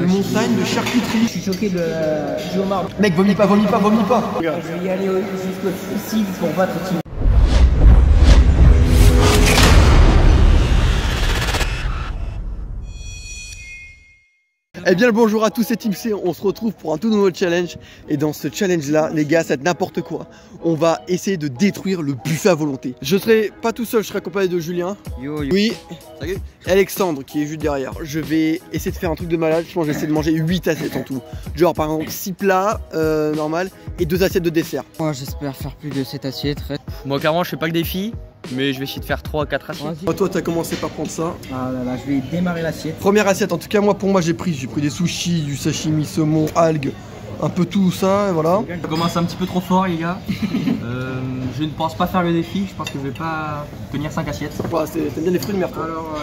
montagne de charcuterie. Je suis choqué du homard. Mec, vomis pas, vomis pas, vomis pas. Je vais y aller jusqu'au suicide pour battre Tim. Eh bien le bonjour à tous, c'est Team C, on se retrouve pour un tout nouveau challenge. Et dans ce challenge là, les gars, c'est n'importe quoi. On va essayer de détruire le buffet à volonté. Je serai pas tout seul, je serai accompagné de Julien. Yo, yo. Oui, salut. Alexandre qui est juste derrière. Je vais essayer de faire un truc de malade, je pense que j'essaie de manger 8 assiettes en tout. Genre par exemple 6 plats normal et 2 assiettes de dessert. Moi j'espère faire plus de 7 assiettes. Moi clairement je fais pas le défi, mais je vais essayer de faire 3 à 4 assiettes. Toi t'as commencé par prendre ça. Ah là là, je vais démarrer l'assiette. Première assiette, en tout cas moi pour moi j'ai pris des sushis, du sashimi, saumon, algues, un peu tout ça, et voilà. Ça commence un petit peu trop fort les gars. Je ne pense pas faire le défi, je pense que je vais pas tenir 5 assiettes. Ouais, t'aimes bien les fruits de mer toi. Alors,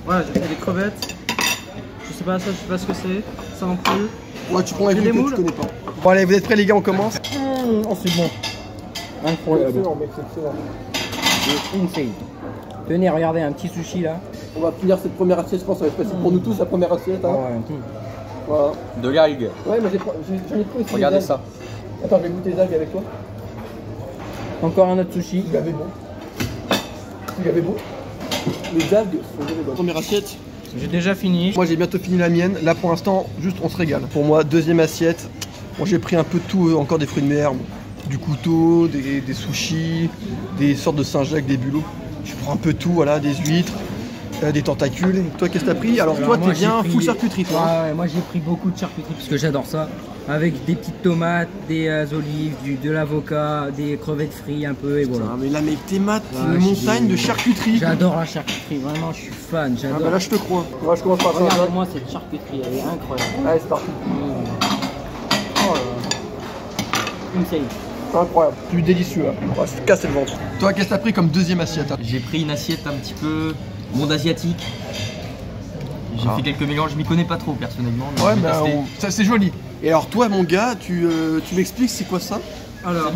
voilà, j'ai pris des crevettes. Je sais pas ça, je sais pas ce que c'est. Ça non plus. Ouais, tu prends un J'ai goût des que tu moules. connais pas. Bon allez, vous êtes prêts les gars, on commence. Oh c'est bon. Incroyable. Excellent mec, c'est excellent. C'est insane. Tenez, regardez un petit sushi là. On va finir cette première assiette, je pense que ça va être facile pour nous tous la première assiette. Hein. Ouais. Voilà. De l'algue. Ouais, mais j'en ai pris aussi. Regardez des algues. ça. Attends, je vais goûter les algues avec toi. Encore un autre sushi. Il avait bon. Il avait bon. Les algues sont jamais bonnes. Première assiette. J'ai déjà fini. Moi j'ai bientôt fini la mienne. Là pour l'instant, juste on se régale. Pour moi, deuxième assiette. Bon, j'ai pris un peu de tout, encore des fruits de mer, du couteau, des sushis, des sortes de Saint-Jacques, des bulots. Je prends un peu de tout, voilà, des huîtres, des tentacules. Et toi, qu'est-ce que t'as pris? Alors toi, moi, t'es bien j'ai full pris- charcuterie, toi. Hein. Ouais, moi j'ai pris beaucoup de charcuterie parce que j'adore ça. Avec des petites tomates, des olives, de l'avocat, des crevettes frites un peu et voilà. Ah, mais là, mec, t'es mat, c'est Ouais, une je suis montagne de des- charcuterie. J'adore la charcuterie, vraiment je suis fan, Ah j'adore. bah là, je te crois. Moi, je commence par ça. Regardez-moi cette charcuterie, elle est incroyable. Allez, c'est parti. Oh là là. Insane. C'est incroyable. C'est délicieux, là. On va se casser le ventre. Toi, qu'est-ce que t'as pris comme deuxième assiette? Hein? J'ai pris une assiette un petit peu monde asiatique. J'ai fait quelques mélanges, je m'y connais pas trop personnellement. mais Ouais, j'ai bah, testé. ça c'est joli. Et alors, toi, mon gars, tu m'expliques c'est quoi ça? Alors,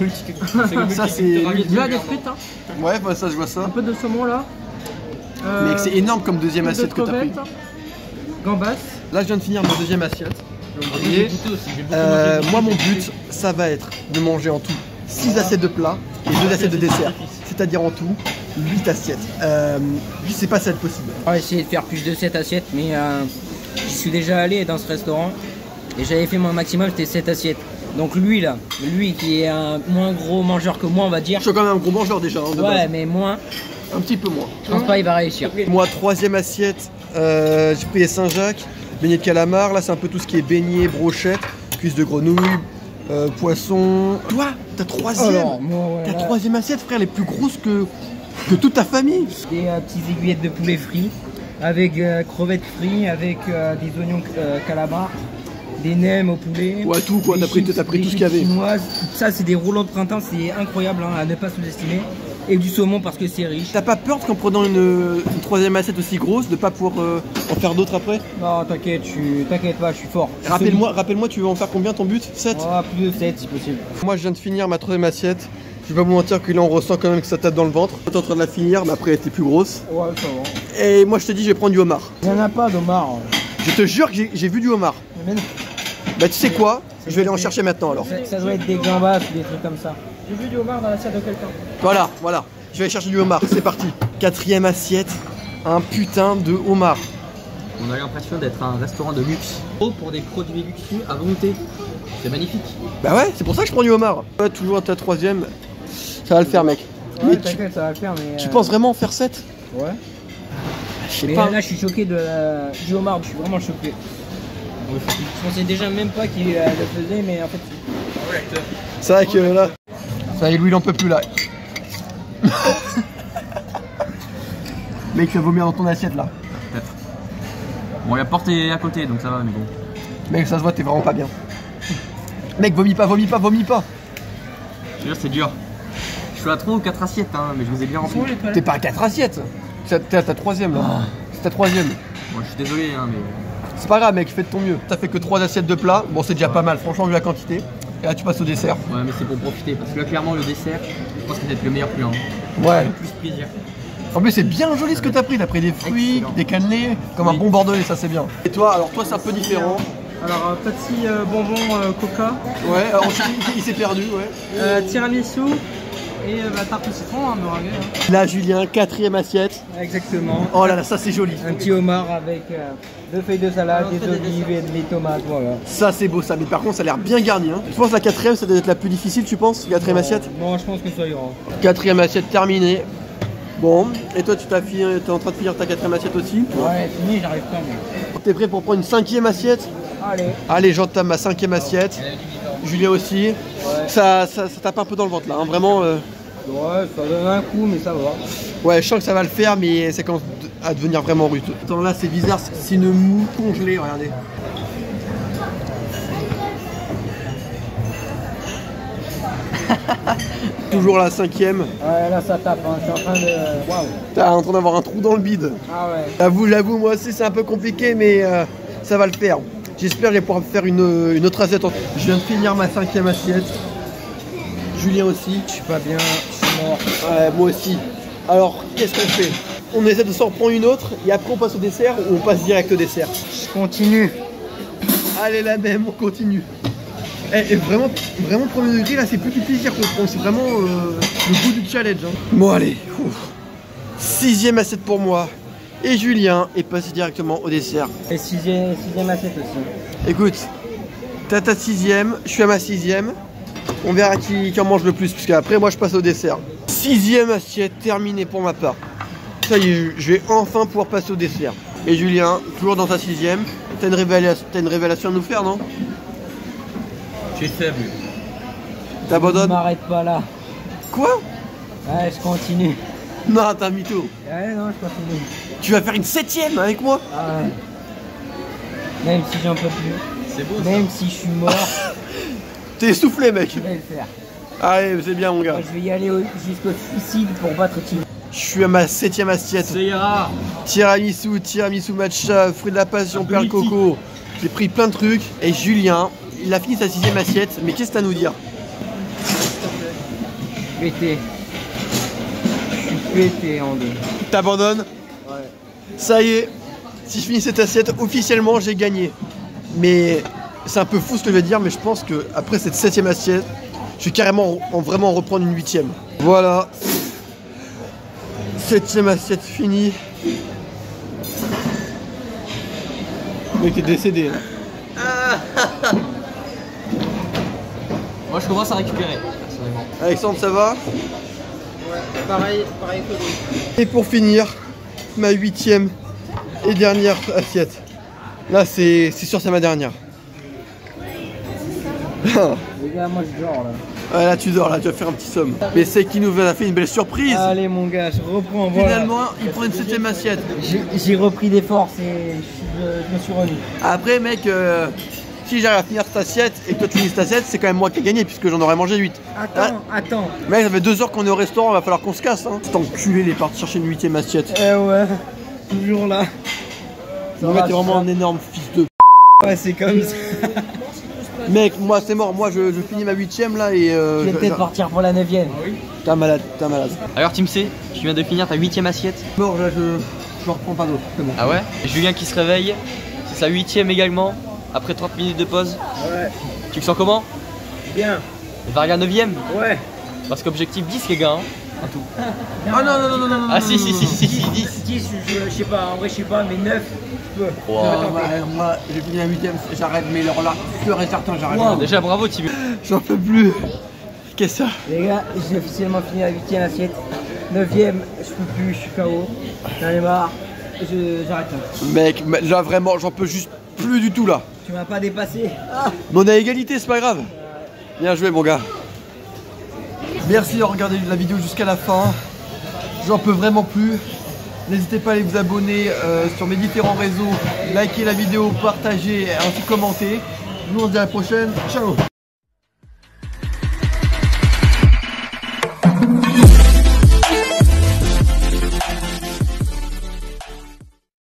Ça, c'est. il y a des frites, hein. Ouais, bah, ça, je vois ça. Un peu de saumon là. Mec, c'est énorme comme deuxième de assiette que t'as pris. crevettes. Gambas. Là, je viens de finir ma deuxième assiette. J'ai Et, goûté aussi, j'ai beaucoup mangé. moi, mon but, ça va être de manger en tout 6 assiettes de plat et 2 assiettes de dessert. C'est-à-dire en tout 8 assiettes. Je sais pas si ça va être possible. On va essayer de faire plus de 7 assiettes, mais j'y suis déjà allé dans ce restaurant et j'avais fait mon maximum, c'était 7 assiettes. Donc lui qui est un moins gros mangeur que moi on va dire. Je suis quand même un gros mangeur déjà. Hein, de Ouais base. mais moins, Un petit peu moins. je pense pas il va réussir. Moi, troisième assiette, j'ai pris les Saint-Jacques, beignets de calamar. Là, c'est un peu tout ce qui est beignets, brochettes, cuisses de grenouille, poisson. Toi, ta troisième, Alors, moi, ouais, ta là, troisième assiette, frère, elle est plus grosse que toute ta famille. des petites aiguillettes de poulet frits avec crevettes frites, avec des oignons calamar, des nems au poulet. Ouais, tout, quoi, des t'as pris chips- tout des ce qu'il y avait. chips chinoises. Ça c'est des rouleaux de printemps, c'est incroyable hein, à ne pas sous-estimer. Et du saumon parce que c'est riche. T'as pas peur qu'en prenant une troisième assiette aussi grosse, de pas pouvoir en faire d'autres après? Non t'inquiète, t'inquiète pas, je suis fort. Je suis Rappelle-moi, tu veux en faire combien ton but? 7? solide. Oh, plus de 7 si possible. Moi, je viens de finir ma troisième assiette. Je vais pas vous mentir que là, on ressent quand même que ça tape dans le ventre. T'es en train de la finir, mais après, elle était plus grosse. Ouais ça va. Et moi, je te dis, je vais prendre du homard. Il n'y en a pas d'homard. Je te jure que j'ai vu du homard. Mais non. Bah, tu sais quoi? Je vais aller en chercher maintenant alors. Ça doit être des gambas ou des trucs comme ça. J'ai vu du homard dans l'assiette de quelqu'un. Voilà. Je vais aller chercher du homard, c'est parti. Quatrième assiette, un putain de homard. On a l'impression d'être un restaurant de luxe. Pour des produits luxueux à volonté. C'est magnifique. Bah ouais, c'est pour ça que je prends du homard. Ouais, toujours à ta troisième, ça va le faire, mec. Ouais Mais t'inquiète ça va le faire mais... tu penses vraiment faire 7? Ouais. Je sais Mais pas. là je suis choqué du homard, je suis vraiment choqué. Je pensais déjà même pas qu'il le faisait mais en fait... C'est vrai que là, ça y est, Louis, il en peut plus là. Mec, tu vas vomir dans ton assiette là. Peut-être. Bon, la porte est à côté donc ça va, mais bon. Mec, ça se voit, t'es vraiment pas bien. Mec, vomis pas. Je te jure, c'est dur. Je suis à 3 ou 4 assiettes, hein, mais je les ai bien remplies. T'es pas à 4 assiettes. T'es à ta troisième là. C'est ta troisième. Bon, je suis désolé, hein, mais. C'est pas grave, mec, fais de ton mieux. T'as fait que 3 assiettes de plat. Bon, c'est déjà pas mal, franchement, vu la quantité. Et là, tu passes au dessert. Ouais, mais c'est pour profiter parce que là, clairement, le dessert, je pense que c'est peut-être le meilleur plus. Hein. Ouais. Plus plaisir. En plus, c'est bien joli ce que t'as pris. T'as pris des fruits, excellent. des cannelés, comme un bon bordelais, ça c'est bien. Et toi, alors toi, c'est un peu différent. Alors, petit bonbon coca, Ouais, alors il s'est perdu, ouais. tiramisu et tarte au citron, hein, meringuée. Hein. Là, Julien, 4e assiette. Exactement. Oh là là, ça c'est joli. Un petit homard avec 2 feuilles de salade, des olives et des tomates, voilà. Ça c'est beau ça, mais par contre ça a l'air bien garni. Hein. Je pense que la 4e, ça doit être la plus difficile, tu penses? 4e assiette? Non, je pense que ça ira. 4e assiette terminée. Bon, et toi tu t'es en train de finir ta 4e assiette aussi? Ouais, fini, j'arrive pas. Mais... T'es prêt pour prendre une 5e assiette? Allez. Allez, j'entame ma 5e assiette. Julien aussi. Ouais. Ça tape un peu dans le ventre là, hein. Vraiment. Ouais, ça donne un coup, mais ça va. Ouais, je sens que ça va le faire, mais ça commence à devenir vraiment rude. Attends, là c'est bizarre, c'est une moue congelée, regardez. Toujours la 5e. Ouais, là ça tape, hein. Je suis en train de... Waouh. T'es en train d'avoir un trou dans le bide. Ah ouais. J'avoue, moi aussi c'est un peu compliqué, mais ça va le faire. J'espère que je vais pouvoir faire une autre assiette. Je viens de finir ma 5e assiette. Julien aussi. Je suis pas bien, je suis mort. Ouais, moi aussi. Alors, qu'est-ce qu'on fait? On essaie de s'en reprendre une autre et après on passe au dessert ou on passe direct au dessert? Je continue. Allez, la même, on continue. Et vraiment, premier degré, là c'est plus du plaisir qu'on prend, c'est vraiment le goût du challenge. Hein. Bon, allez. 6e assiette pour moi. Et Julien est passé directement au dessert. Et 6e assiette aussi. Écoute, t'as ta 6e, je suis à ma 6e. On verra qui en mange le plus, puisque après moi je passe au dessert. 6e assiette terminée pour ma part. Ça y est, je vais enfin pouvoir passer au dessert. Et Julien, toujours dans ta 6e, t'as une révélation à nous faire, non? Tu es faible. Je T'abandonnes? m'arrête pas là. Quoi? Ouais, je continue. Non, t'as un mytho. Ouais, non, je continue. Tu vas faire une 7e avec moi? Ah ouais. Même si j'en peux plus. C'est beau ça. Même si je suis mort, T'es essoufflé, mec. je vais le faire. Allez, c'est bien, mon gars. Moi, je vais y aller jusqu'au suicide pour battre Tim. Je suis à ma 7e assiette. Ça ira. Tiramisu matcha, fruits de la passion, perle coco. J'ai pris plein de trucs. Et Julien, il a fini sa 6e assiette. Mais qu'est-ce que t'as à nous dire? Pété. Je suis pété en deux. T'abandonnes? Ouais. Ça y est, si je finis cette assiette, officiellement j'ai gagné. Mais c'est un peu fou ce que je vais dire, mais je pense que après cette 7e assiette, je vais carrément vraiment reprendre une 8e. Voilà. 7e assiette finie. Le mec est décédé. Là. Moi je commence à récupérer, personnellement. Alexandre, ça va? Ouais, pareil que lui. Et pour finir, ma 8e et dernière assiette. Là, c'est sûr, c'est ma dernière. Les gars, moi je dors là. Ouais, là, tu dors, là, tu vas faire un petit somme. Mais c'est qui nous a fait une belle surprise. Allez mon gars, je reprends. Voilà. Finalement, il prend une 7e assiette. J'ai repris des forces et je me suis remis. Après, mec, si j'arrive à finir cette assiette et que toi tu finis cette assiette, c'est quand même moi qui ai gagné puisque j'en aurais mangé 8. Attends. Mec, ça fait 2 heures qu'on est au restaurant, il va falloir qu'on se casse. Hein. Cet enculé, il est parti chercher une 8e assiette. Eh ouais, toujours là. Le mec est vraiment un énorme fils de. Ouais, c'est comme ça. Mec, moi c'est mort, moi je finis ma 8e là et. Je vais peut-être partir pour la 9e. T'es malade, t'es malade. Alors Team C, tu viens de finir ta 8e assiette. Mort, là je reprends pas d'autre, c'est bon. Ah ouais? Julien qui se réveille, c'est sa 8e également, après 30 minutes de pause. Ouais. Tu le sens comment? Bien. Il va regarder 9e. Ouais. Parce qu'objectif 10 les gars, hein. Un tout. Ah non. Ah si, 10. 10, je sais pas, en vrai je sais pas, mais 9, je peux. Wow. Moi j'ai fini la 8e, j'arrête, mais alors là, sûr et certain, j'arrête. Wow. Déjà bravo Tim. J'en peux plus. Qu'est-ce que ça? Les gars, j'ai officiellement fini la 8e assiette. 9e, je peux plus, je suis KO. J'en ai marre, j'arrête là. Mec, là vraiment, j'en peux juste plus du tout là. Tu m'as pas dépassé. Mais on est à égalité, c'est pas grave. Bien joué mon gars. Merci de regarder la vidéo jusqu'à la fin. J'en peux vraiment plus. N'hésitez pas à aller vous abonner sur mes différents réseaux, liker la vidéo, partager, ainsi commenter. Nous on se dit à la prochaine. Ciao.